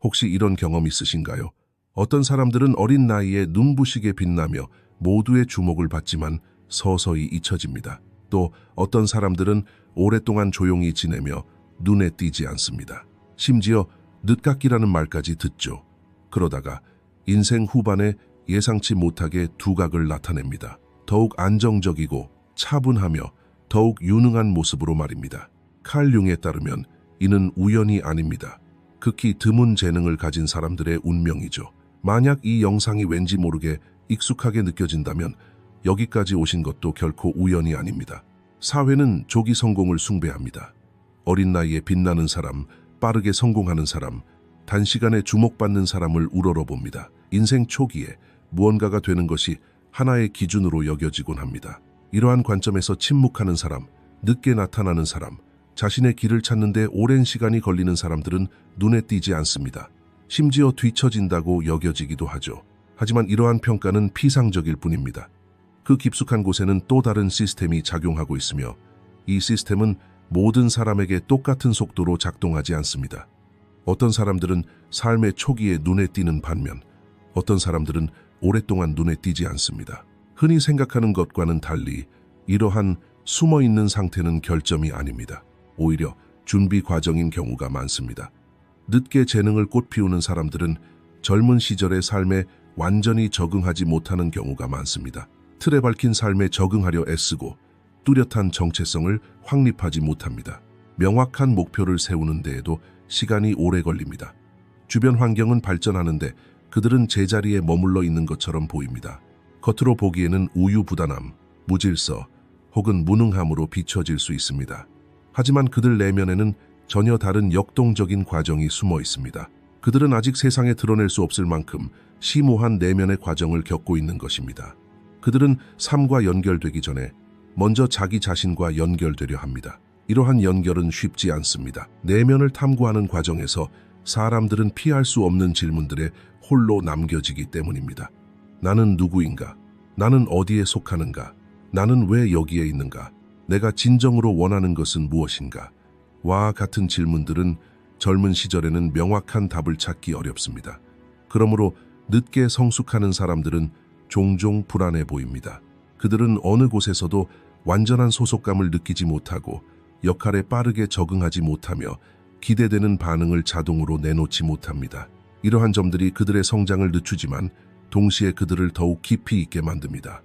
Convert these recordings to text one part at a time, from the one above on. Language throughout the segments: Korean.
혹시 이런 경험 있으신가요? 어떤 사람들은 어린 나이에 눈부시게 빛나며 모두의 주목을 받지만 서서히 잊혀집니다. 또 어떤 사람들은 오랫동안 조용히 지내며 눈에 띄지 않습니다. 심지어 늦깎이라는 말까지 듣죠. 그러다가 인생 후반에 예상치 못하게 두각을 나타냅니다. 더욱 안정적이고 차분하며 더욱 유능한 모습으로 말입니다. 칼 융에 따르면 이는 우연이 아닙니다. 극히 드문 재능을 가진 사람들의 운명이죠. 만약 이 영상이 왠지 모르게 익숙하게 느껴진다면 여기까지 오신 것도 결코 우연이 아닙니다. 사회는 조기 성공을 숭배합니다. 어린 나이에 빛나는 사람, 빠르게 성공하는 사람, 단시간에 주목받는 사람을 우러러봅니다. 인생 초기에 무언가가 되는 것이 하나의 기준으로 여겨지곤 합니다. 이러한 관점에서 침묵하는 사람, 늦게 나타나는 사람, 자신의 길을 찾는데 오랜 시간이 걸리는 사람들은 눈에 띄지 않습니다. 심지어 뒤처진다고 여겨지기도 하죠. 하지만 이러한 평가는 피상적일 뿐입니다. 그 깊숙한 곳에는 또 다른 시스템이 작용하고 있으며 이 시스템은 모든 사람에게 똑같은 속도로 작동하지 않습니다. 어떤 사람들은 삶의 초기에 눈에 띄는 반면 어떤 사람들은 오랫동안 눈에 띄지 않습니다. 흔히 생각하는 것과는 달리 이러한 숨어있는 상태는 결점이 아닙니다. 오히려 준비 과정인 경우가 많습니다. 늦게 재능을 꽃피우는 사람들은 젊은 시절의 삶에 완전히 적응하지 못하는 경우가 많습니다. 틀에 박힌 삶에 적응하려 애쓰고 뚜렷한 정체성을 확립하지 못합니다. 명확한 목표를 세우는 데에도 시간이 오래 걸립니다. 주변 환경은 발전하는데 그들은 제자리에 머물러 있는 것처럼 보입니다. 겉으로 보기에는 우유부단함, 무질서 혹은 무능함으로 비춰질 수 있습니다. 하지만 그들 내면에는 전혀 다른 역동적인 과정이 숨어 있습니다. 그들은 아직 세상에 드러낼 수 없을 만큼 심오한 내면의 과정을 겪고 있는 것입니다. 그들은 삶과 연결되기 전에 먼저 자기 자신과 연결되려 합니다. 이러한 연결은 쉽지 않습니다. 내면을 탐구하는 과정에서 사람들은 피할 수 없는 질문들에 홀로 남겨지기 때문입니다. 나는 누구인가? 나는 어디에 속하는가? 나는 왜 여기에 있는가? 내가 진정으로 원하는 것은 무엇인가? 와 같은 질문들은 젊은 시절에는 명확한 답을 찾기 어렵습니다. 그러므로 늦게 성숙하는 사람들은 종종 불안해 보입니다. 그들은 어느 곳에서도 완전한 소속감을 느끼지 못하고 역할에 빠르게 적응하지 못하며 기대되는 반응을 자동으로 내놓지 못합니다. 이러한 점들이 그들의 성장을 늦추지만 동시에 그들을 더욱 깊이 있게 만듭니다.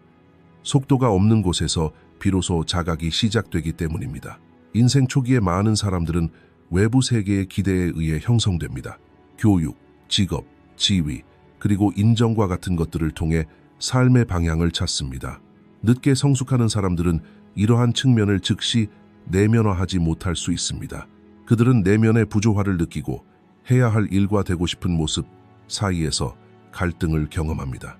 속도가 없는 곳에서 비로소 자각이 시작되기 때문입니다. 인생 초기에 많은 사람들은 외부 세계의 기대에 의해 형성됩니다. 교육, 직업, 지위, 그리고 인정과 같은 것들을 통해 삶의 방향을 찾습니다. 늦게 성숙하는 사람들은 이러한 측면을 즉시 내면화하지 못할 수 있습니다. 그들은 내면의 부조화를 느끼고 해야 할 일과 되고 싶은 모습 사이에서 갈등을 경험합니다.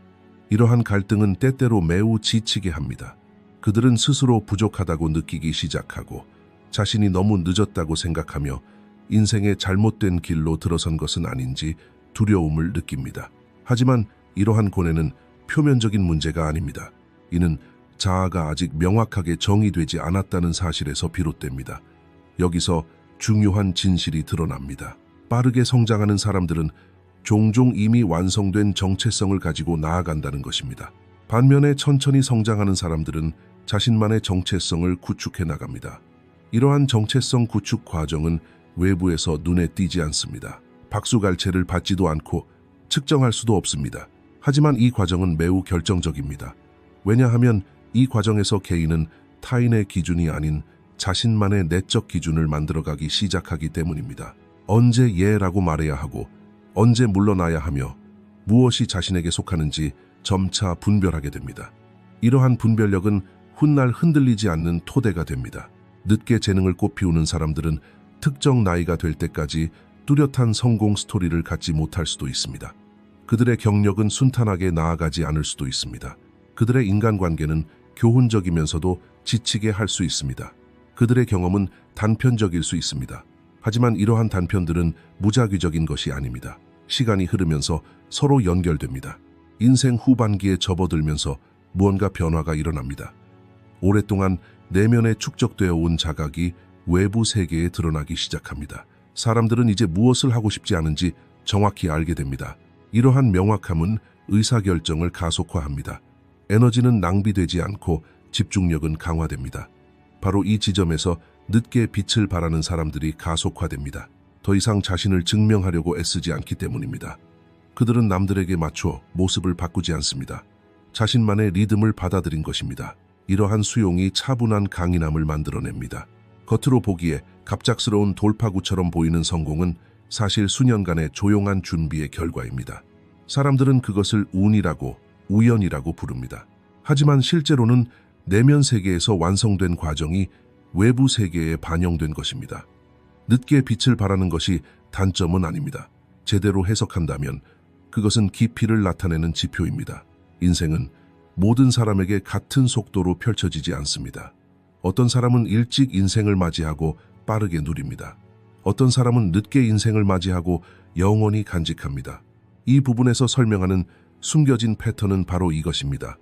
이러한 갈등은 때때로 매우 지치게 합니다. 그들은 스스로 부족하다고 느끼기 시작하고 자신이 너무 늦었다고 생각하며 인생의 잘못된 길로 들어선 것은 아닌지 두려움을 느낍니다. 하지만 이러한 고뇌는 표면적인 문제가 아닙니다. 이는 자아가 아직 명확하게 정의되지 않았다는 사실에서 비롯됩니다. 여기서 중요한 진실이 드러납니다. 빠르게 성장하는 사람들은 종종 이미 완성된 정체성을 가지고 나아간다는 것입니다. 반면에 천천히 성장하는 사람들은 자신만의 정체성을 구축해 나갑니다. 이러한 정체성 구축 과정은 외부에서 눈에 띄지 않습니다. 박수갈채를 받지도 않고 측정할 수도 없습니다. 하지만 이 과정은 매우 결정적입니다. 왜냐하면 이 과정에서 개인은 타인의 기준이 아닌 자신만의 내적 기준을 만들어가기 시작하기 때문입니다. 언제 예라고 말해야 하고 언제 물러나야 하며 무엇이 자신에게 속하는지 점차 분별하게 됩니다. 이러한 분별력은 훗날 흔들리지 않는 토대가 됩니다. 늦게 재능을 꽃피우는 사람들은 특정 나이가 될 때까지 뚜렷한 성공 스토리를 갖지 못할 수도 있습니다. 그들의 경력은 순탄하게 나아가지 않을 수도 있습니다. 그들의 인간관계는 교훈적이면서도 지치게 할 수 있습니다. 그들의 경험은 단편적일 수 있습니다. 하지만 이러한 단편들은 무작위적인 것이 아닙니다. 시간이 흐르면서 서로 연결됩니다. 인생 후반기에 접어들면서 무언가 변화가 일어납니다. 오랫동안 내면에 축적되어 온 자각이 외부 세계에 드러나기 시작합니다. 사람들은 이제 무엇을 하고 싶지 않은지 정확히 알게 됩니다. 이러한 명확함은 의사결정을 가속화합니다. 에너지는 낭비되지 않고 집중력은 강화됩니다. 바로 이 지점에서 늦게 빛을 발하는 사람들이 가속화됩니다. 더 이상 자신을 증명하려고 애쓰지 않기 때문입니다. 그들은 남들에게 맞춰 모습을 바꾸지 않습니다. 자신만의 리듬을 받아들인 것입니다. 이러한 수용이 차분한 강인함을 만들어냅니다. 겉으로 보기에 갑작스러운 돌파구처럼 보이는 성공은 사실 수년간의 조용한 준비의 결과입니다. 사람들은 그것을 운이라고, 우연이라고 부릅니다. 하지만 실제로는 내면 세계에서 완성된 과정이 외부 세계에 반영된 것입니다. 늦게 빛을 발하는 것이 단점은 아닙니다. 제대로 해석한다면 그것은 깊이를 나타내는 지표입니다. 인생은 모든 사람에게 같은 속도로 펼쳐지지 않습니다. 어떤 사람은 일찍 인생을 맞이하고 빠르게 누립니다. 어떤 사람은 늦게 인생을 맞이하고 영원히 간직합니다. 이 부분에서 설명하는 숨겨진 패턴은 바로 이것입니다.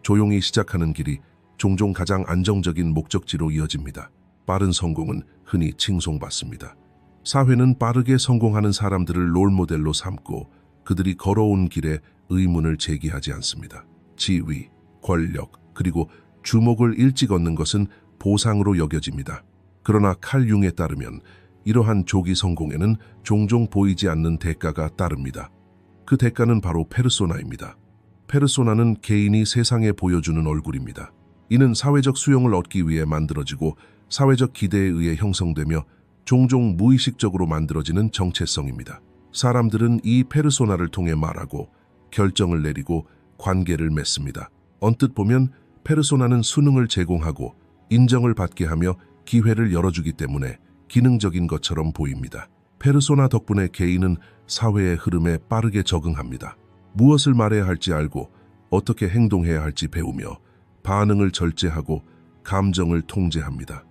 조용히 시작하는 길이 종종 가장 안정적인 목적지로 이어집니다. 빠른 성공은 흔히 칭송받습니다. 사회는 빠르게 성공하는 사람들을 롤모델로 삼고 그들이 걸어온 길에 의문을 제기하지 않습니다. 지위, 권력, 그리고 주목을 일찍 얻는 것은 보상으로 여겨집니다. 그러나 칼 융에 따르면 이러한 조기 성공에는 종종 보이지 않는 대가가 따릅니다. 그 대가는 바로 페르소나입니다. 페르소나는 개인이 세상에 보여주는 얼굴입니다. 이는 사회적 수용을 얻기 위해 만들어지고 사회적 기대에 의해 형성되며 종종 무의식적으로 만들어지는 정체성입니다. 사람들은 이 페르소나를 통해 말하고 결정을 내리고 관계를 맺습니다. 언뜻 보면 페르소나는 수능을 제공하고 인정을 받게 하며 기회를 열어주기 때문에 기능적인 것처럼 보입니다. 페르소나 덕분에 개인은 사회의 흐름에 빠르게 적응합니다. 무엇을 말해야 할지 알고 어떻게 행동해야 할지 배우며 반응을 절제하고 감정을 통제합니다.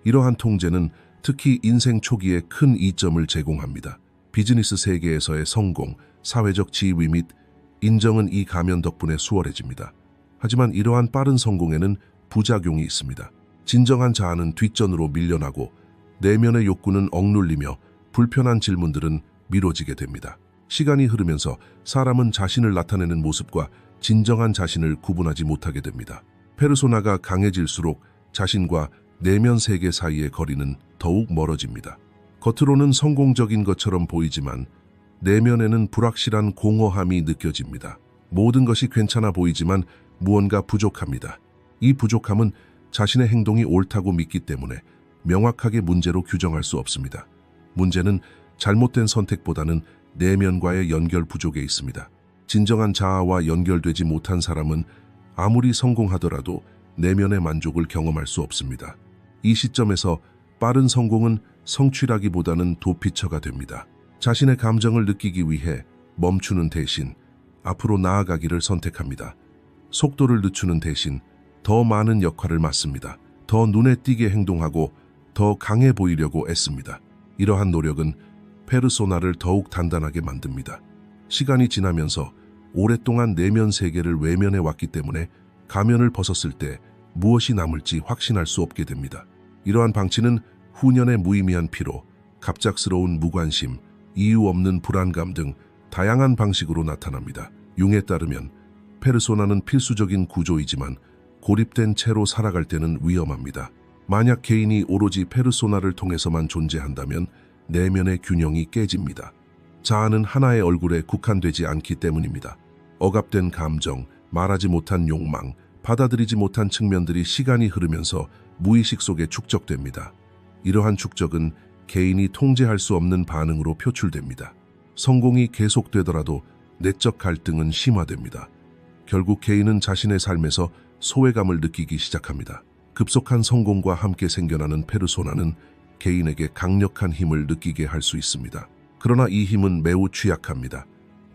이러한 통제는 특히 인생 초기에 큰 이점을 제공합니다. 비즈니스 세계에서의 성공, 사회적 지위 및 인정은 이 가면 덕분에 수월해집니다. 하지만 이러한 빠른 성공에는 부작용이 있습니다. 진정한 자아는 뒷전으로 밀려나고 내면의 욕구는 억눌리며 불편한 질문들은 미뤄지게 됩니다. 시간이 흐르면서 사람은 자신을 나타내는 모습과 진정한 자신을 구분하지 못하게 됩니다. 페르소나가 강해질수록 자신과 내면 세계 사이의 거리는 더욱 멀어집니다. 겉으로는 성공적인 것처럼 보이지만 내면에는 불확실한 공허함이 느껴집니다. 모든 것이 괜찮아 보이지만 무언가 부족합니다. 이 부족함은 자신의 행동이 옳다고 믿기 때문에 명확하게 문제로 규정할 수 없습니다. 문제는 잘못된 선택보다는 내면과의 연결 부족에 있습니다. 진정한 자아와 연결되지 못한 사람은 아무리 성공하더라도 내면의 만족을 경험할 수 없습니다. 이 시점에서 빠른 성공은 성취라기보다는 도피처가 됩니다. 자신의 감정을 느끼기 위해 멈추는 대신 앞으로 나아가기를 선택합니다. 속도를 늦추는 대신 더 많은 역할을 맡습니다. 더 눈에 띄게 행동하고 더 강해 보이려고 애씁니다. 이러한 노력은 페르소나를 더욱 단단하게 만듭니다. 시간이 지나면서 오랫동안 내면 세계를 외면해 왔기 때문에 가면을 벗었을 때 무엇이 남을지 확신할 수 없게 됩니다. 이러한 방치는 후년의 무의미한 피로, 갑작스러운 무관심, 이유 없는 불안감 등 다양한 방식으로 나타납니다. 융에 따르면 페르소나는 필수적인 구조이지만 고립된 채로 살아갈 때는 위험합니다. 만약 개인이 오로지 페르소나를 통해서만 존재한다면 내면의 균형이 깨집니다. 자아는 하나의 얼굴에 국한되지 않기 때문입니다. 억압된 감정, 말하지 못한 욕망, 받아들이지 못한 측면들이 시간이 흐르면서 무의식 속에 축적됩니다. 이러한 축적은 개인이 통제할 수 없는 반응으로 표출됩니다. 성공이 계속되더라도 내적 갈등은 심화됩니다. 결국 개인은 자신의 삶에서 소외감을 느끼기 시작합니다. 급속한 성공과 함께 생겨나는 페르소나는 개인에게 강력한 힘을 느끼게 할 수 있습니다. 그러나 이 힘은 매우 취약합니다.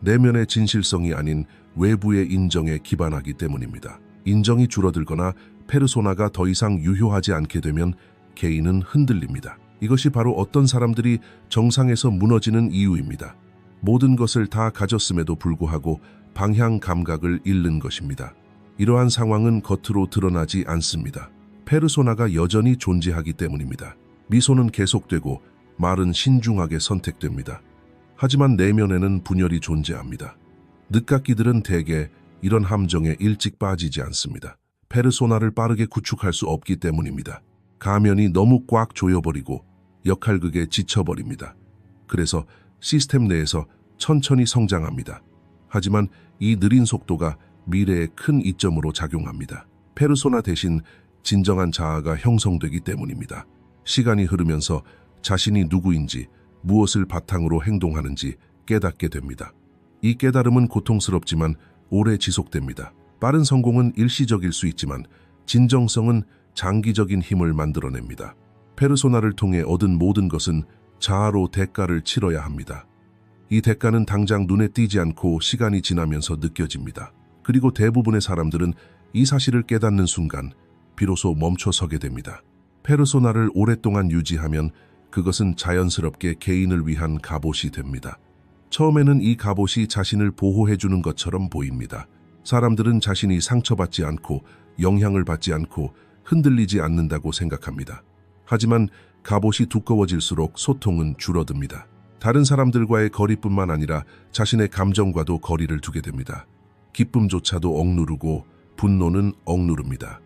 내면의 진실성이 아닌 외부의 인정에 기반하기 때문입니다. 인정이 줄어들거나 페르소나가 더 이상 유효하지 않게 되면 개인은 흔들립니다. 이것이 바로 어떤 사람들이 정상에서 무너지는 이유입니다. 모든 것을 다 가졌음에도 불구하고 방향 감각을 잃는 것입니다. 이러한 상황은 겉으로 드러나지 않습니다. 페르소나가 여전히 존재하기 때문입니다. 미소는 계속되고 말은 신중하게 선택됩니다. 하지만 내면에는 분열이 존재합니다. 늦깎이들은 대개 이런 함정에 일찍 빠지지 않습니다. 페르소나를 빠르게 구축할 수 없기 때문입니다. 가면이 너무 꽉 조여버리고 역할극에 지쳐버립니다. 그래서 시스템 내에서 천천히 성장합니다. 하지만 이 느린 속도가 미래에 큰 이점으로 작용합니다. 페르소나 대신 진정한 자아가 형성되기 때문입니다. 시간이 흐르면서 자신이 누구인지, 무엇을 바탕으로 행동하는지 깨닫게 됩니다. 이 깨달음은 고통스럽지만 오래 지속됩니다. 빠른 성공은 일시적일 수 있지만 진정성은 장기적인 힘을 만들어냅니다. 페르소나를 통해 얻은 모든 것은 자아로 대가를 치러야 합니다. 이 대가는 당장 눈에 띄지 않고 시간이 지나면서 느껴집니다. 그리고 대부분의 사람들은 이 사실을 깨닫는 순간 비로소 멈춰서게 됩니다. 페르소나를 오랫동안 유지하면 그것은 자연스럽게 개인을 위한 갑옷이 됩니다. 처음에는 이 갑옷이 자신을 보호해주는 것처럼 보입니다. 사람들은 자신이 상처받지 않고 영향을 받지 않고 흔들리지 않는다고 생각합니다. 하지만 갑옷이 두꺼워질수록 소통은 줄어듭니다. 다른 사람들과의 거리뿐만 아니라 자신의 감정과도 거리를 두게 됩니다. 기쁨조차도 억누르고 분노는 억누릅니다.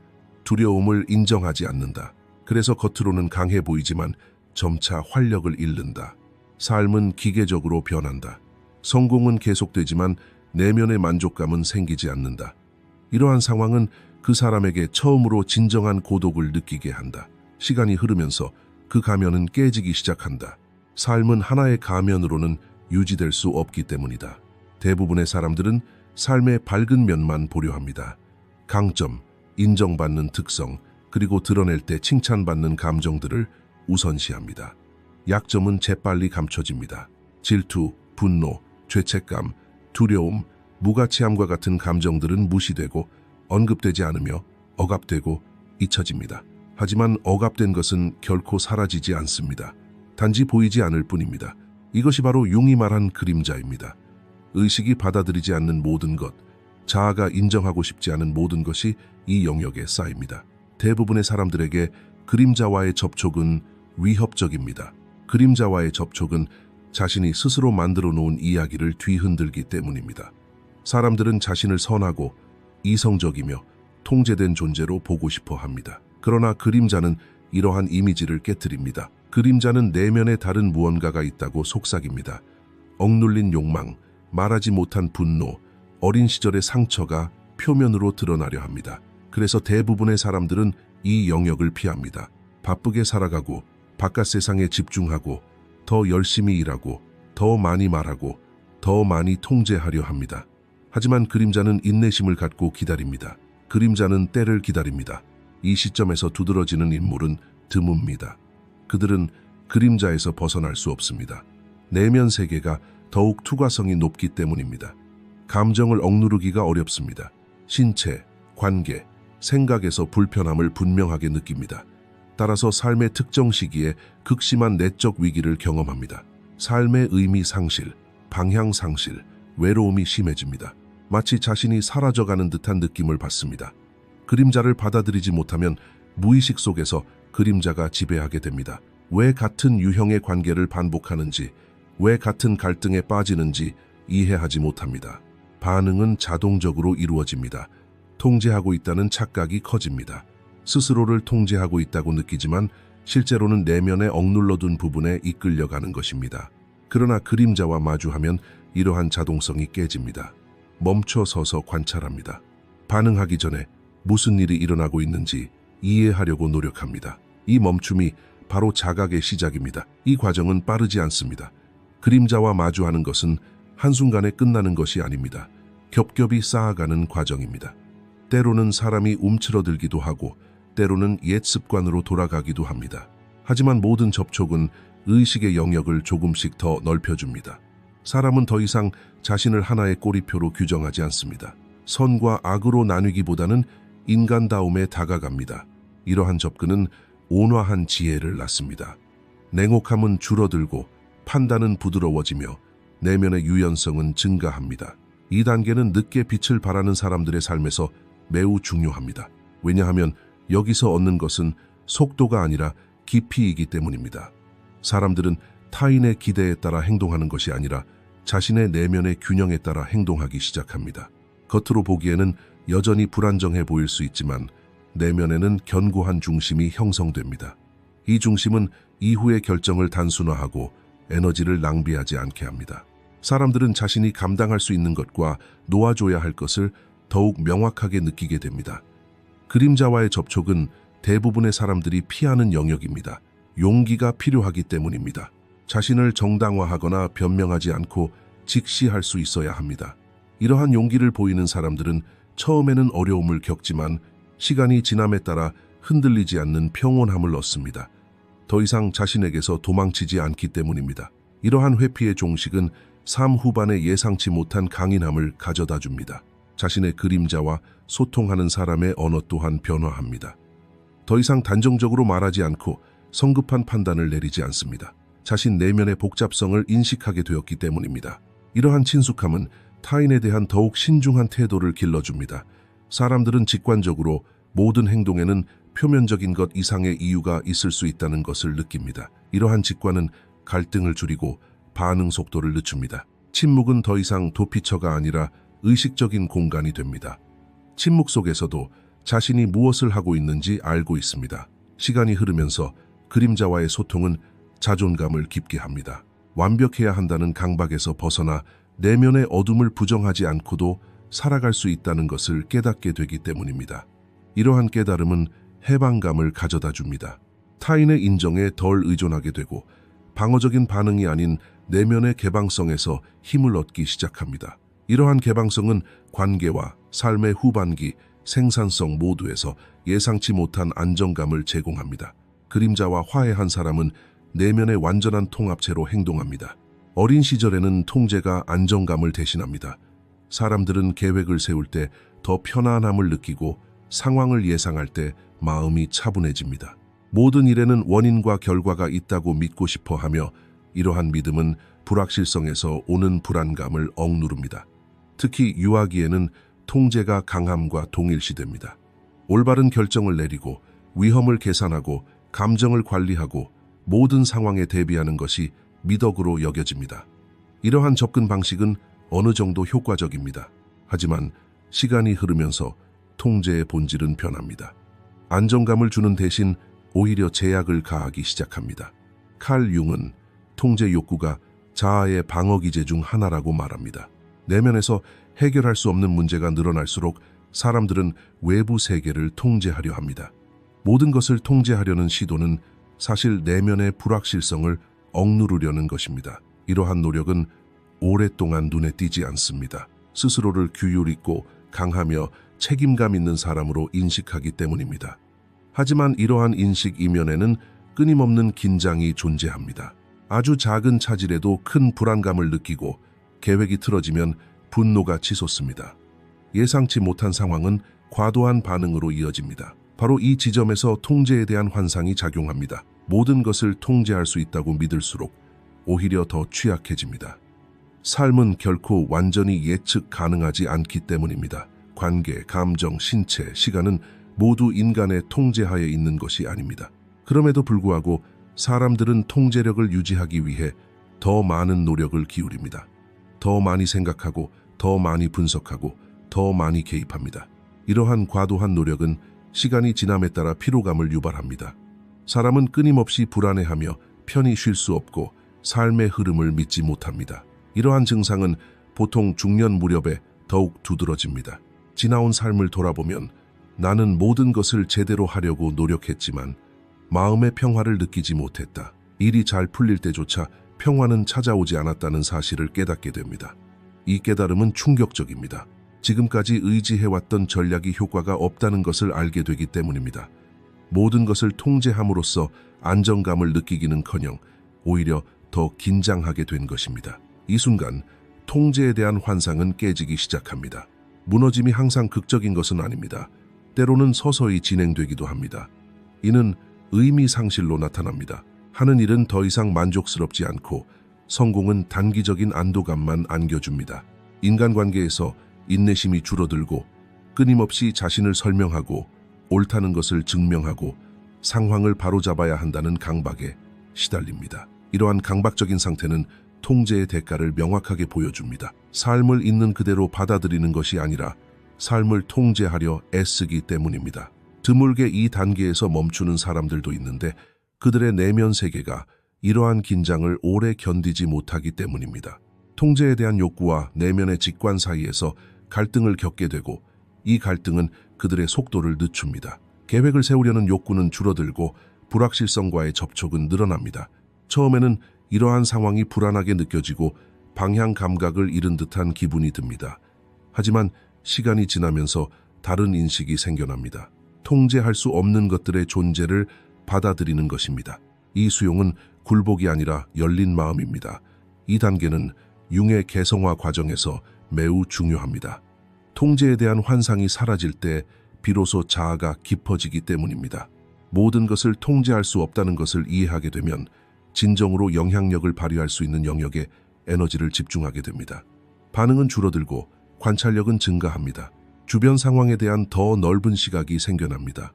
두려움을 인정하지 않는다. 그래서 겉으로는 강해 보이지만 점차 활력을 잃는다. 삶은 기계적으로 변한다. 성공은 계속되지만 내면의 만족감은 생기지 않는다. 이러한 상황은 그 사람에게 처음으로 진정한 고독을 느끼게 한다. 시간이 흐르면서 그 가면은 깨지기 시작한다. 삶은 하나의 가면으로는 유지될 수 없기 때문이다. 대부분의 사람들은 삶의 밝은 면만 보려 합니다. 강점, 인정받는 특성, 그리고 드러낼 때 칭찬받는 감정들을 우선시합니다. 약점은 재빨리 감춰집니다. 질투, 분노, 죄책감, 두려움, 무가치함과 같은 감정들은 무시되고 언급되지 않으며 억압되고 잊혀집니다. 하지만 억압된 것은 결코 사라지지 않습니다. 단지 보이지 않을 뿐입니다. 이것이 바로 융이 말한 그림자입니다. 의식이 받아들이지 않는 모든 것, 자아가 인정하고 싶지 않은 모든 것이 이 영역에 쌓입니다. 대부분의 사람들에게 그림자와의 접촉은 위협적입니다. 그림자와의 접촉은 자신이 스스로 만들어 놓은 이야기를 뒤흔들기 때문입니다. 사람들은 자신을 선하고 이성적이며 통제된 존재로 보고 싶어 합니다. 그러나 그림자는 이러한 이미지를 깨트립니다. 그림자는 내면에 다른 무언가가 있다고 속삭입니다. 억눌린 욕망, 말하지 못한 분노, 어린 시절의 상처가 표면으로 드러나려 합니다. 그래서 대부분의 사람들은 이 영역을 피합니다. 바쁘게 살아가고 바깥 세상에 집중하고 더 열심히 일하고 더 많이 말하고 더 많이 통제하려 합니다. 하지만 그림자는 인내심을 갖고 기다립니다. 그림자는 때를 기다립니다. 이 시점에서 두드러지는 인물은 드뭅니다. 그들은 그림자에서 벗어날 수 없습니다. 내면 세계가 더욱 투과성이 높기 때문입니다. 감정을 억누르기가 어렵습니다. 신체, 관계, 생각에서 불편함을 분명하게 느낍니다. 따라서 삶의 특정 시기에 극심한 내적 위기를 경험합니다. 삶의 의미 상실, 방향 상실, 외로움이 심해집니다. 마치 자신이 사라져가는 듯한 느낌을 받습니다. 그림자를 받아들이지 못하면 무의식 속에서 그림자가 지배하게 됩니다. 왜 같은 유형의 관계를 반복하는지, 왜 같은 갈등에 빠지는지 이해하지 못합니다. 반응은 자동적으로 이루어집니다. 통제하고 있다는 착각이 커집니다. 스스로를 통제하고 있다고 느끼지만 실제로는 내면에 억눌러둔 부분에 이끌려가는 것입니다. 그러나 그림자와 마주하면 이러한 자동성이 깨집니다. 멈춰 서서 관찰합니다. 반응하기 전에 무슨 일이 일어나고 있는지 이해하려고 노력합니다. 이 멈춤이 바로 자각의 시작입니다. 이 과정은 빠르지 않습니다. 그림자와 마주하는 것은 한순간에 끝나는 것이 아닙니다. 겹겹이 쌓아가는 과정입니다. 때로는 사람이 움츠러들기도 하고 때로는 옛 습관으로 돌아가기도 합니다. 하지만 모든 접촉은 의식의 영역을 조금씩 더 넓혀줍니다. 사람은 더 이상 자신을 하나의 꼬리표로 규정하지 않습니다. 선과 악으로 나뉘기보다는 인간다움에 다가갑니다. 이러한 접근은 온화한 지혜를 낳습니다. 냉혹함은 줄어들고 판단은 부드러워지며 내면의 유연성은 증가합니다. 이 단계는 늦게 빛을 발하는 사람들의 삶에서 매우 중요합니다. 왜냐하면 여기서 얻는 것은 속도가 아니라 깊이이기 때문입니다. 사람들은 타인의 기대에 따라 행동하는 것이 아니라 자신의 내면의 균형에 따라 행동하기 시작합니다. 겉으로 보기에는 여전히 불안정해 보일 수 있지만 내면에는 견고한 중심이 형성됩니다. 이 중심은 이후의 결정을 단순화하고 에너지를 낭비하지 않게 합니다. 사람들은 자신이 감당할 수 있는 것과 놓아줘야 할 것을 더욱 명확하게 느끼게 됩니다. 그림자와의 접촉은 대부분의 사람들이 피하는 영역입니다. 용기가 필요하기 때문입니다. 자신을 정당화하거나 변명하지 않고 직시할 수 있어야 합니다. 이러한 용기를 보이는 사람들은 처음에는 어려움을 겪지만 시간이 지남에 따라 흔들리지 않는 평온함을 얻습니다. 더 이상 자신에게서 도망치지 않기 때문입니다. 이러한 회피의 종식은 삶 후반에 예상치 못한 강인함을 가져다 줍니다. 자신의 그림자와 소통하는 사람의 언어 또한 변화합니다. 더 이상 단정적으로 말하지 않고 성급한 판단을 내리지 않습니다. 자신 내면의 복잡성을 인식하게 되었기 때문입니다. 이러한 친숙함은 타인에 대한 더욱 신중한 태도를 길러줍니다. 사람들은 직관적으로 모든 행동에는 표면적인 것 이상의 이유가 있을 수 있다는 것을 느낍니다. 이러한 직관은 갈등을 줄이고 반응 속도를 늦춥니다. 침묵은 더 이상 도피처가 아니라 의식적인 공간이 됩니다. 침묵 속에서도 자신이 무엇을 하고 있는지 알고 있습니다. 시간이 흐르면서 그림자와의 소통은 자존감을 깊게 합니다. 완벽해야 한다는 강박에서 벗어나 내면의 어둠을 부정하지 않고도 살아갈 수 있다는 것을 깨닫게 되기 때문입니다. 이러한 깨달음은 해방감을 가져다 줍니다. 타인의 인정에 덜 의존하게 되고 방어적인 반응이 아닌 내면의 개방성에서 힘을 얻기 시작합니다. 이러한 개방성은 관계와 삶의 후반기, 생산성 모두에서 예상치 못한 안정감을 제공합니다. 그림자와 화해한 사람은 내면의 완전한 통합체로 행동합니다. 어린 시절에는 통제가 안정감을 대신합니다. 사람들은 계획을 세울 때 더 편안함을 느끼고 상황을 예상할 때 마음이 차분해집니다. 모든 일에는 원인과 결과가 있다고 믿고 싶어 하며 이러한 믿음은 불확실성에서 오는 불안감을 억누릅니다. 특히 유아기에는 통제가 강함과 동일시됩니다. 올바른 결정을 내리고 위험을 계산하고 감정을 관리하고 모든 상황에 대비하는 것이 미덕으로 여겨집니다. 이러한 접근 방식은 어느 정도 효과적입니다. 하지만 시간이 흐르면서 통제의 본질은 변합니다. 안정감을 주는 대신 오히려 제약을 가하기 시작합니다. 칼 융은 통제 욕구가 자아의 방어 기제 중 하나라고 말합니다. 내면에서 해결할 수 없는 문제가 늘어날수록 사람들은 외부 세계를 통제하려 합니다. 모든 것을 통제하려는 시도는 사실 내면의 불확실성을 억누르려는 것입니다. 이러한 노력은 오랫동안 눈에 띄지 않습니다. 스스로를 규율 있고 강하며 책임감 있는 사람으로 인식하기 때문입니다. 하지만 이러한 인식 이면에는 끊임없는 긴장이 존재합니다. 아주 작은 차질에도 큰 불안감을 느끼고 계획이 틀어지면 분노가 치솟습니다. 예상치 못한 상황은 과도한 반응으로 이어집니다. 바로 이 지점에서 통제에 대한 환상이 작용합니다. 모든 것을 통제할 수 있다고 믿을수록 오히려 더 취약해집니다. 삶은 결코 완전히 예측 가능하지 않기 때문입니다. 관계, 감정, 신체, 시간은 모두 인간의 통제하에 있는 것이 아닙니다. 그럼에도 불구하고 사람들은 통제력을 유지하기 위해 더 많은 노력을 기울입니다. 더 많이 생각하고 더 많이 분석하고 더 많이 개입합니다. 이러한 과도한 노력은 시간이 지남에 따라 피로감을 유발합니다. 사람은 끊임없이 불안해하며 편히 쉴 수 없고 삶의 흐름을 믿지 못합니다. 이러한 증상은 보통 중년 무렵에 더욱 두드러집니다. 지나온 삶을 돌아보면 나는 모든 것을 제대로 하려고 노력했지만 마음의 평화를 느끼지 못했다. 일이 잘 풀릴 때조차 평화는 찾아오지 않았다는 사실을 깨닫게 됩니다. 이 깨달음은 충격적입니다. 지금까지 의지해왔던 전략이 효과가 없다는 것을 알게 되기 때문입니다. 모든 것을 통제함으로써 안정감을 느끼기는커녕 오히려 더 긴장하게 된 것입니다. 이 순간 통제에 대한 환상은 깨지기 시작합니다. 무너짐이 항상 극적인 것은 아닙니다. 때로는 서서히 진행되기도 합니다. 이는 의미 상실로 나타납니다. 하는 일은 더 이상 만족스럽지 않고 성공은 단기적인 안도감만 안겨줍니다. 인간관계에서 인내심이 줄어들고 끊임없이 자신을 설명하고 옳다는 것을 증명하고 상황을 바로잡아야 한다는 강박에 시달립니다. 이러한 강박적인 상태는 통제의 대가를 명확하게 보여줍니다. 삶을 있는 그대로 받아들이는 것이 아니라 삶을 통제하려 애쓰기 때문입니다. 드물게 이 단계에서 멈추는 사람들도 있는데 그들의 내면 세계가 이러한 긴장을 오래 견디지 못하기 때문입니다. 통제에 대한 욕구와 내면의 직관 사이에서 갈등을 겪게 되고 이 갈등은 그들의 속도를 늦춥니다. 계획을 세우려는 욕구는 줄어들고 불확실성과의 접촉은 늘어납니다. 처음에는 이러한 상황이 불안하게 느껴지고 방향 감각을 잃은 듯한 기분이 듭니다. 하지만 시간이 지나면서 다른 인식이 생겨납니다. 통제할 수 없는 것들의 존재를 받아들이는 것입니다. 이 수용은 굴복이 아니라 열린 마음입니다. 이 단계는 융의 개성화 과정에서 매우 중요합니다. 통제에 대한 환상이 사라질 때 비로소 자아가 깊어지기 때문입니다. 모든 것을 통제할 수 없다는 것을 이해하게 되면 진정으로 영향력을 발휘할 수 있는 영역에 에너지를 집중하게 됩니다. 반응은 줄어들고 관찰력은 증가합니다. 주변 상황에 대한 더 넓은 시각이 생겨납니다.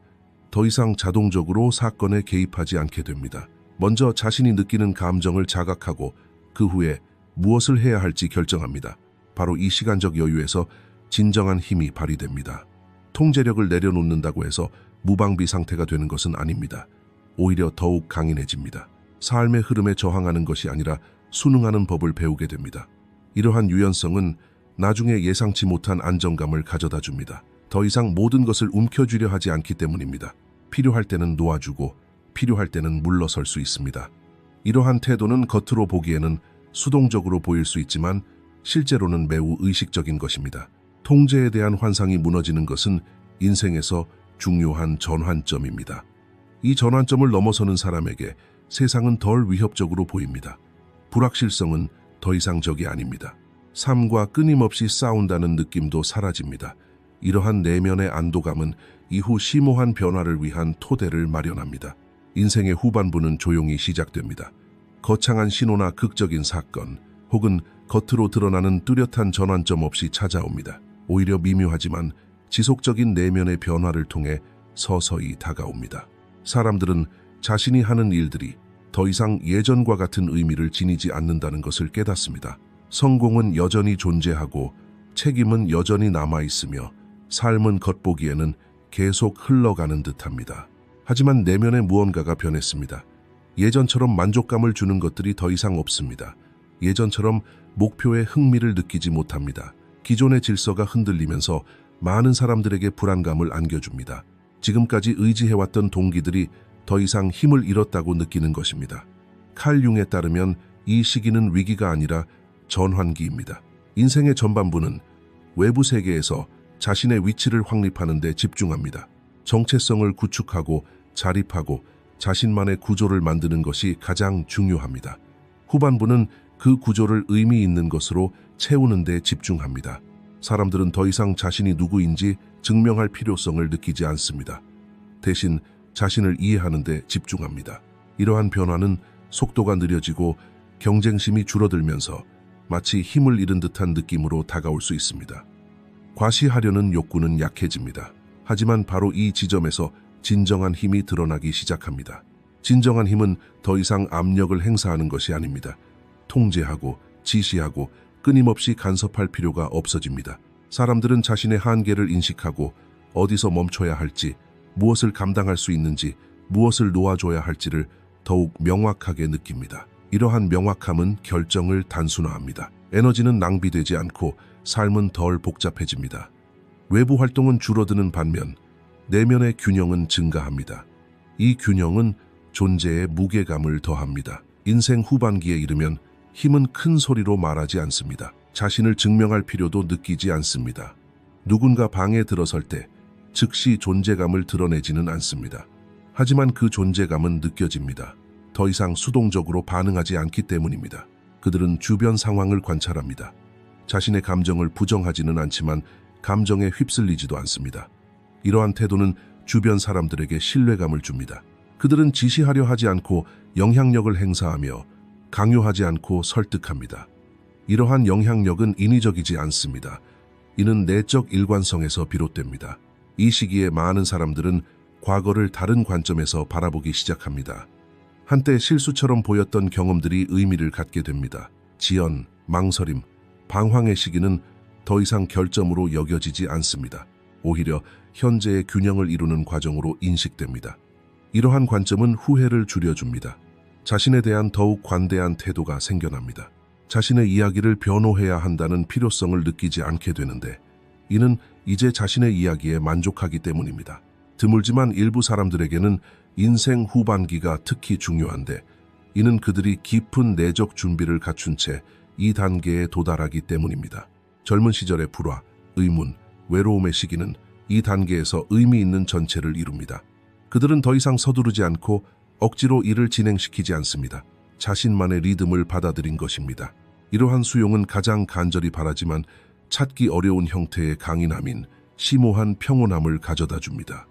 더 이상 자동적으로 사건에 개입하지 않게 됩니다. 먼저 자신이 느끼는 감정을 자각하고 그 후에 무엇을 해야 할지 결정합니다. 바로 이 시간적 여유에서 진정한 힘이 발휘됩니다. 통제력을 내려놓는다고 해서 무방비 상태가 되는 것은 아닙니다. 오히려 더욱 강인해집니다. 삶의 흐름에 저항하는 것이 아니라 순응하는 법을 배우게 됩니다. 이러한 유연성은 나중에 예상치 못한 안정감을 가져다 줍니다. 더 이상 모든 것을 움켜쥐려 하지 않기 때문입니다. 필요할 때는 놓아주고 필요할 때는 물러설 수 있습니다. 이러한 태도는 겉으로 보기에는 수동적으로 보일 수 있지만 실제로는 매우 의식적인 것입니다. 통제에 대한 환상이 무너지는 것은 인생에서 중요한 전환점입니다. 이 전환점을 넘어서는 사람에게 세상은 덜 위협적으로 보입니다. 불확실성은 더 이상 적이 아닙니다. 삶과 끊임없이 싸운다는 느낌도 사라집니다. 이러한 내면의 안도감은 이후 심오한 변화를 위한 토대를 마련합니다. 인생의 후반부는 조용히 시작됩니다. 거창한 신호나 극적인 사건, 혹은 겉으로 드러나는 뚜렷한 전환점 없이 찾아옵니다. 오히려 미묘하지만 지속적인 내면의 변화를 통해 서서히 다가옵니다. 사람들은 자신이 하는 일들이 더 이상 예전과 같은 의미를 지니지 않는다는 것을 깨닫습니다. 성공은 여전히 존재하고 책임은 여전히 남아있으며 삶은 겉보기에는 계속 흘러가는 듯합니다. 하지만 내면의 무언가가 변했습니다. 예전처럼 만족감을 주는 것들이 더 이상 없습니다. 예전처럼 목표에 흥미를 느끼지 못합니다. 기존의 질서가 흔들리면서 많은 사람들에게 불안감을 안겨줍니다. 지금까지 의지해왔던 동기들이 더 이상 힘을 잃었다고 느끼는 것입니다. 칼 융에 따르면 이 시기는 위기가 아니라 전환기입니다. 인생의 전반부는 외부 세계에서 자신의 위치를 확립하는 데 집중합니다. 정체성을 구축하고 자립하고 자신만의 구조를 만드는 것이 가장 중요합니다. 후반부는 그 구조를 의미 있는 것으로 채우는 데 집중합니다. 사람들은 더 이상 자신이 누구인지 증명할 필요성을 느끼지 않습니다. 대신 자신을 이해하는 데 집중합니다. 이러한 변화는 속도가 느려지고 경쟁심이 줄어들면서 마치 힘을 잃은 듯한 느낌으로 다가올 수 있습니다. 과시하려는 욕구는 약해집니다. 하지만 바로 이 지점에서 진정한 힘이 드러나기 시작합니다. 진정한 힘은 더 이상 압력을 행사하는 것이 아닙니다. 통제하고 지시하고 끊임없이 간섭할 필요가 없어집니다. 사람들은 자신의 한계를 인식하고 어디서 멈춰야 할지, 무엇을 감당할 수 있는지, 무엇을 놓아줘야 할지를 더욱 명확하게 느낍니다. 이러한 명확함은 결정을 단순화합니다. 에너지는 낭비되지 않고 삶은 덜 복잡해집니다. 외부 활동은 줄어드는 반면 내면의 균형은 증가합니다. 이 균형은 존재에 무게감을 더합니다. 인생 후반기에 이르면 힘은 큰 소리로 말하지 않습니다. 자신을 증명할 필요도 느끼지 않습니다. 누군가 방에 들어설 때 즉시 존재감을 드러내지는 않습니다. 하지만 그 존재감은 느껴집니다. 더 이상 수동적으로 반응하지 않기 때문입니다. 그들은 주변 상황을 관찰합니다. 자신의 감정을 부정하지는 않지만 감정에 휩쓸리지도 않습니다. 이러한 태도는 주변 사람들에게 신뢰감을 줍니다. 그들은 지시하려 하지 않고 영향력을 행사하며 강요하지 않고 설득합니다. 이러한 영향력은 인위적이지 않습니다. 이는 내적 일관성에서 비롯됩니다. 이 시기에 많은 사람들은 과거를 다른 관점에서 바라보기 시작합니다. 한때 실수처럼 보였던 경험들이 의미를 갖게 됩니다. 지연, 망설임, 방황의 시기는 더 이상 결점으로 여겨지지 않습니다. 오히려 현재의 균형을 이루는 과정으로 인식됩니다. 이러한 관점은 후회를 줄여줍니다. 자신에 대한 더욱 관대한 태도가 생겨납니다. 자신의 이야기를 변호해야 한다는 필요성을 느끼지 않게 되는데, 이는 이제 자신의 이야기에 만족하기 때문입니다. 드물지만 일부 사람들에게는 인생 후반기가 특히 중요한데, 이는 그들이 깊은 내적 준비를 갖춘 채 이 단계에 도달하기 때문입니다. 젊은 시절의 불화, 의문, 외로움의 시기는 이 단계에서 의미 있는 전체를 이룹니다. 그들은 더 이상 서두르지 않고 억지로 일을 진행시키지 않습니다. 자신만의 리듬을 받아들인 것입니다. 이러한 수용은 가장 간절히 바라지만 찾기 어려운 형태의 강인함인 심오한 평온함을 가져다 줍니다.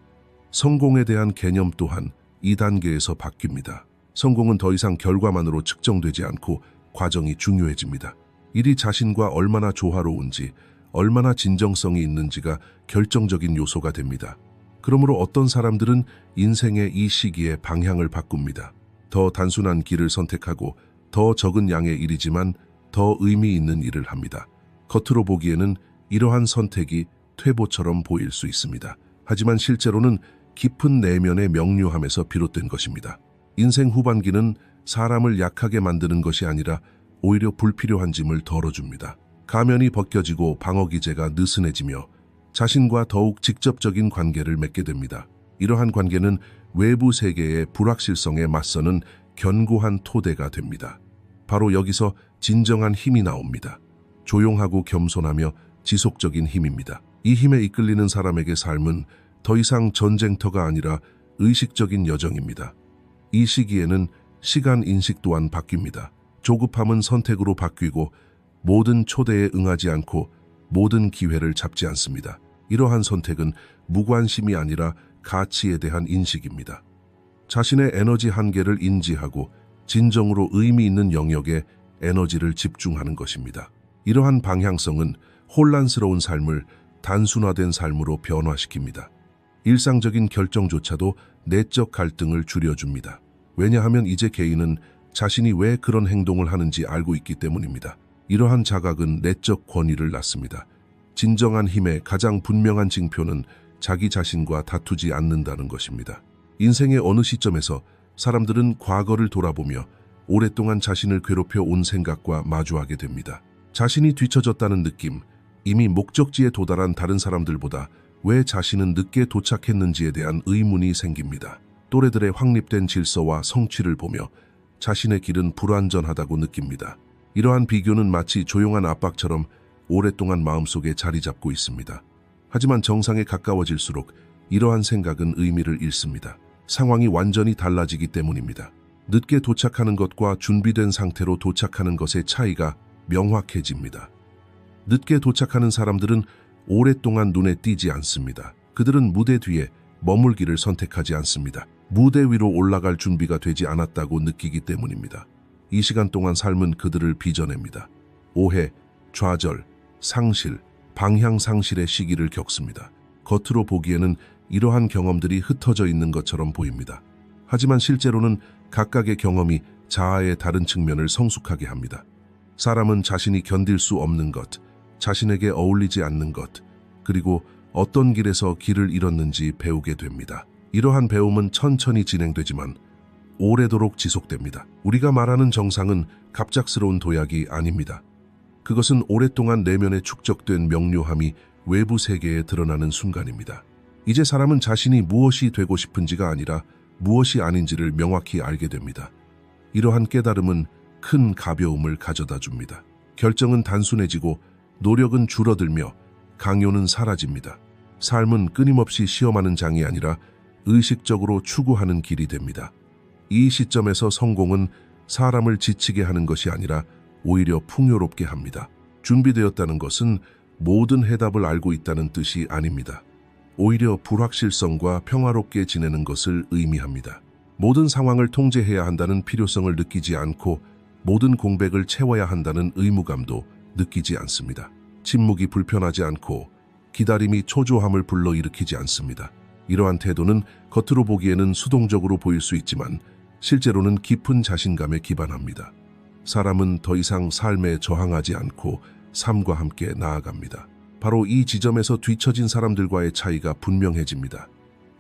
성공에 대한 개념 또한 이 단계에서 바뀝니다. 성공은 더 이상 결과만으로 측정되지 않고 과정이 중요해집니다. 일이 자신과 얼마나 조화로운지, 얼마나 진정성이 있는지가 결정적인 요소가 됩니다. 그러므로 어떤 사람들은 인생의 이 시기에 방향을 바꿉니다. 더 단순한 길을 선택하고 더 적은 양의 일이지만 더 의미 있는 일을 합니다. 겉으로 보기에는 이러한 선택이 퇴보처럼 보일 수 있습니다. 하지만 실제로는 깊은 내면의 명료함에서 비롯된 것입니다. 인생 후반기는 사람을 약하게 만드는 것이 아니라 오히려 불필요한 짐을 덜어줍니다. 가면이 벗겨지고 방어기제가 느슨해지며 자신과 더욱 직접적인 관계를 맺게 됩니다. 이러한 관계는 외부 세계의 불확실성에 맞서는 견고한 토대가 됩니다. 바로 여기서 진정한 힘이 나옵니다. 조용하고 겸손하며 지속적인 힘입니다. 이 힘에 이끌리는 사람에게 삶은 더 이상 전쟁터가 아니라 의식적인 여정입니다. 이 시기에는 시간 인식 또한 바뀝니다. 조급함은 선택으로 바뀌고 모든 초대에 응하지 않고 모든 기회를 잡지 않습니다. 이러한 선택은 무관심이 아니라 가치에 대한 인식입니다. 자신의 에너지 한계를 인지하고 진정으로 의미 있는 영역에 에너지를 집중하는 것입니다. 이러한 방향성은 혼란스러운 삶을 단순화된 삶으로 변화시킵니다. 일상적인 결정조차도 내적 갈등을 줄여줍니다. 왜냐하면 이제 개인은 자신이 왜 그런 행동을 하는지 알고 있기 때문입니다. 이러한 자각은 내적 권위를 낳습니다. 진정한 힘의 가장 분명한 징표는 자기 자신과 다투지 않는다는 것입니다. 인생의 어느 시점에서 사람들은 과거를 돌아보며 오랫동안 자신을 괴롭혀 온 생각과 마주하게 됩니다. 자신이 뒤처졌다는 느낌, 이미 목적지에 도달한 다른 사람들보다 왜 자신은 늦게 도착했는지에 대한 의문이 생깁니다. 또래들의 확립된 질서와 성취를 보며 자신의 길은 불완전하다고 느낍니다. 이러한 비교는 마치 조용한 압박처럼 오랫동안 마음속에 자리 잡고 있습니다. 하지만 정상에 가까워질수록 이러한 생각은 의미를 잃습니다. 상황이 완전히 달라지기 때문입니다. 늦게 도착하는 것과 준비된 상태로 도착하는 것의 차이가 명확해집니다. 늦게 도착하는 사람들은 오랫동안 눈에 띄지 않습니다. 그들은 무대 뒤에 머물기를 선택하지 않습니다. 무대 위로 올라갈 준비가 되지 않았다고 느끼기 때문입니다. 이 시간 동안 삶은 그들을 빚어냅니다. 오해, 좌절, 상실, 방향 상실의 시기를 겪습니다. 겉으로 보기에는 이러한 경험들이 흩어져 있는 것처럼 보입니다. 하지만 실제로는 각각의 경험이 자아의 다른 측면을 성숙하게 합니다. 사람은 자신이 견딜 수 없는 것, 자신에게 어울리지 않는 것, 그리고 어떤 길에서 길을 잃었는지 배우게 됩니다. 이러한 배움은 천천히 진행되지만 오래도록 지속됩니다. 우리가 말하는 정상은 갑작스러운 도약이 아닙니다. 그것은 오랫동안 내면에 축적된 명료함이 외부 세계에 드러나는 순간입니다. 이제 사람은 자신이 무엇이 되고 싶은지가 아니라 무엇이 아닌지를 명확히 알게 됩니다. 이러한 깨달음은 큰 가벼움을 가져다 줍니다. 결정은 단순해지고 노력은 줄어들며 강요는 사라집니다. 삶은 끊임없이 시험하는 장이 아니라 의식적으로 추구하는 길이 됩니다. 이 시점에서 성공은 사람을 지치게 하는 것이 아니라 오히려 풍요롭게 합니다. 준비되었다는 것은 모든 해답을 알고 있다는 뜻이 아닙니다. 오히려 불확실성과 평화롭게 지내는 것을 의미합니다. 모든 상황을 통제해야 한다는 필요성을 느끼지 않고 모든 공백을 채워야 한다는 의무감도 느끼지 않습니다. 침묵이 불편하지 않고 기다림이 초조함을 불러일으키지 않습니다. 이러한 태도는 겉으로 보기에는 수동적으로 보일 수 있지만 실제로는 깊은 자신감에 기반합니다. 사람은 더 이상 삶에 저항하지 않고 삶과 함께 나아갑니다. 바로 이 지점에서 뒤처진 사람들과의 차이가 분명해집니다.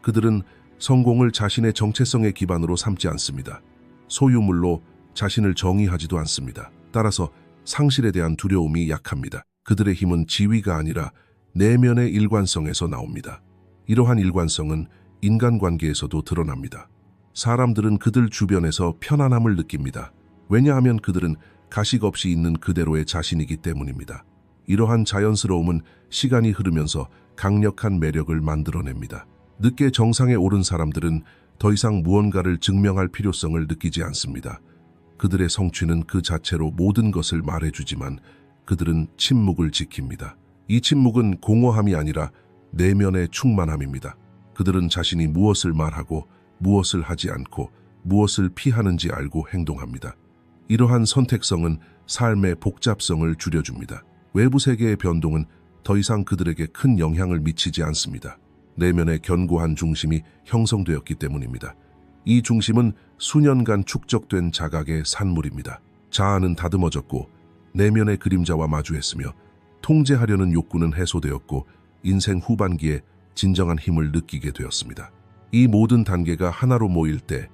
그들은 성공을 자신의 정체성의 기반으로 삼지 않습니다. 소유물로 자신을 정의하지도 않습니다. 따라서 상실에 대한 두려움이 약합니다. 그들의 힘은 지위가 아니라 내면의 일관성에서 나옵니다. 이러한 일관성은 인간관계에서도 드러납니다. 사람들은 그들 주변에서 편안함을 느낍니다. 왜냐하면 그들은 가식 없이 있는 그대로의 자신이기 때문입니다. 이러한 자연스러움은 시간이 흐르면서 강력한 매력을 만들어냅니다. 늦게 정상에 오른 사람들은 더 이상 무언가를 증명할 필요성을 느끼지 않습니다. 그들의 성취는 그 자체로 모든 것을 말해주지만 그들은 침묵을 지킵니다. 이 침묵은 공허함이 아니라 내면의 충만함입니다. 그들은 자신이 무엇을 말하고 무엇을 하지 않고 무엇을 피하는지 알고 행동합니다. 이러한 선택성은 삶의 복잡성을 줄여줍니다. 외부 세계의 변동은 더 이상 그들에게 큰 영향을 미치지 않습니다. 내면의 견고한 중심이 형성되었기 때문입니다. 이 중심은 수년간 축적된 자각의 산물입니다. 자아는 다듬어졌고 내면의 그림자와 마주했으며 통제하려는 욕구는 해소되었고 인생 후반기에 진정한 힘을 느끼게 되었습니다. 이 모든 단계가 하나로 모일 때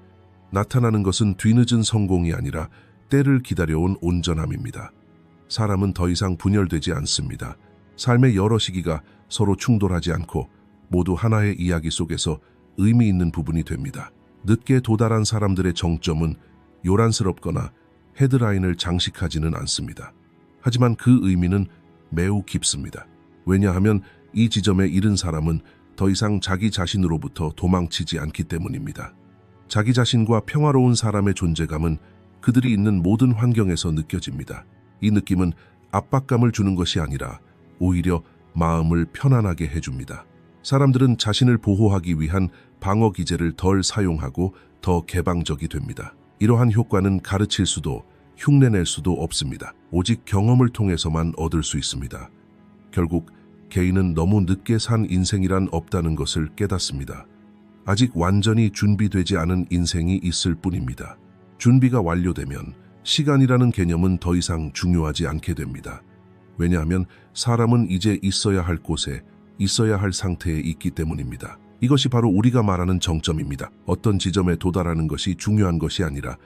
나타나는 것은 뒤늦은 성공이 아니라 때를 기다려온 온전함입니다. 사람은 더 이상 분열되지 않습니다. 삶의 여러 시기가 서로 충돌하지 않고 모두 하나의 이야기 속에서 의미 있는 부분이 됩니다. 늦게 도달한 사람들의 정점은 요란스럽거나 헤드라인을 장식하지는 않습니다. 하지만 그 의미는 매우 깊습니다. 왜냐하면 이 지점에 이른 사람은 더 이상 자기 자신으로부터 도망치지 않기 때문입니다. 자기 자신과 평화로운 사람의 존재감은 그들이 있는 모든 환경에서 느껴집니다. 이 느낌은 압박감을 주는 것이 아니라 오히려 마음을 편안하게 해줍니다. 사람들은 자신을 보호하기 위한 방어 기제를 덜 사용하고 더 개방적이 됩니다. 이러한 효과는 가르칠 수도 흉내낼 수도 없습니다. 오직 경험을 통해서만 얻을 수 있습니다. 결국 개인은 너무 늦게 산 인생이란 없다는 것을 깨닫습니다. 아직 완전히 준비되지 않은 인생이 있을 뿐입니다. 준비가 완료되면 시간이라는 개념은 더 이상 중요하지 않게 됩니다. 왜냐하면 사람은 이제 있어야 할 곳에 있어야 할 상태에 있기 때문입니다. 이것이 바로 우리가 말하는 정점입니다. 어떤 지점에 도달하는 것이 중요한 것이 아니라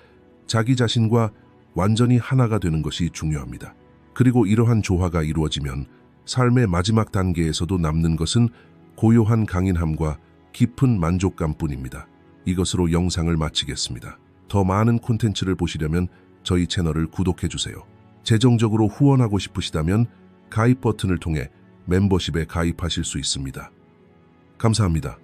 자기 자신과 완전히 하나가 되는 것이 중요합니다. 그리고 이러한 조화가 이루어지면 삶의 마지막 단계에서도 남는 것은 고요한 강인함과 깊은 만족감뿐입니다. 이것으로 영상을 마치겠습니다. 더 많은 콘텐츠를 보시려면 저희 채널을 구독해주세요. 재정적으로 후원하고 싶으시다면 가입 버튼을 통해 멤버십에 가입하실 수 있습니다. 감사합니다.